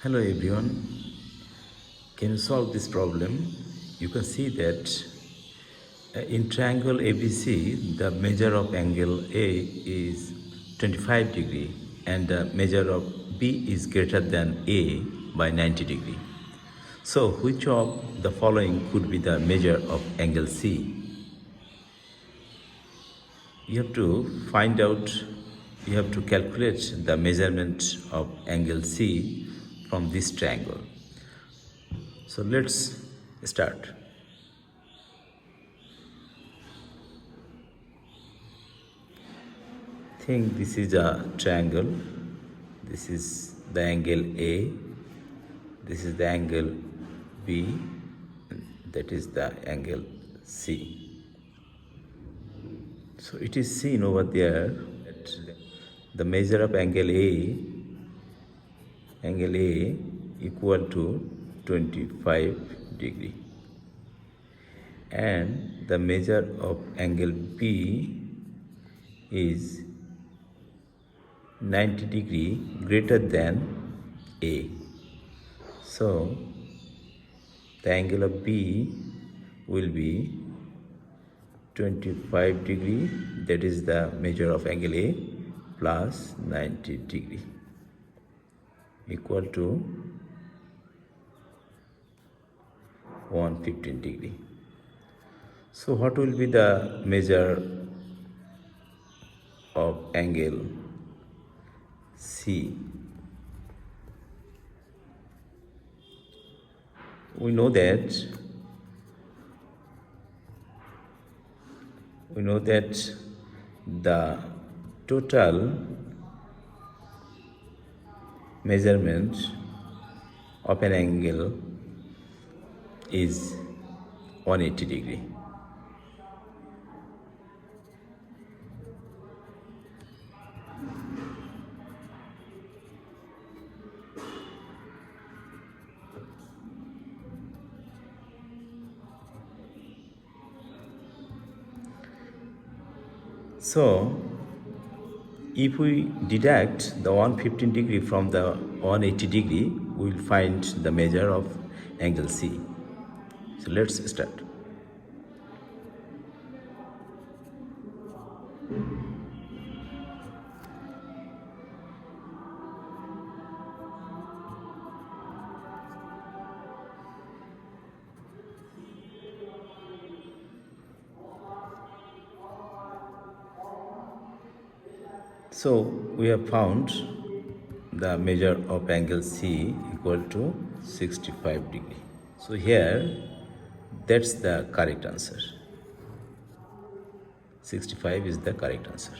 Hello everyone, can you solve this problem? You can see that in triangle ABC, the measure of angle A is 25 degree and the measure of B is greater than A by 90 degree. So which of the following could be the measure of angle C? You have to find out, you have to calculate the measurement of angle C from this triangle. So let's start. Think this is a triangle. This is the angle A. This is the angle B. That is the angle C. So it is seen over there that the measure of angle A equal to 25 degree, and the measure of angle B is 90 degree greater than A. So the angle of B will be 25 degree, that is the measure of angle A, plus 90 degree equal to 115 degree. So what will be the measure of angle C? We know that the total measurement of an angle is 180 degree. So if we deduct the 115 degree from the 180 degree, we will find the measure of angle C. So let's start. So we have found the measure of angle C equal to 65 degree. So here, that's the correct answer. 65 is the correct answer.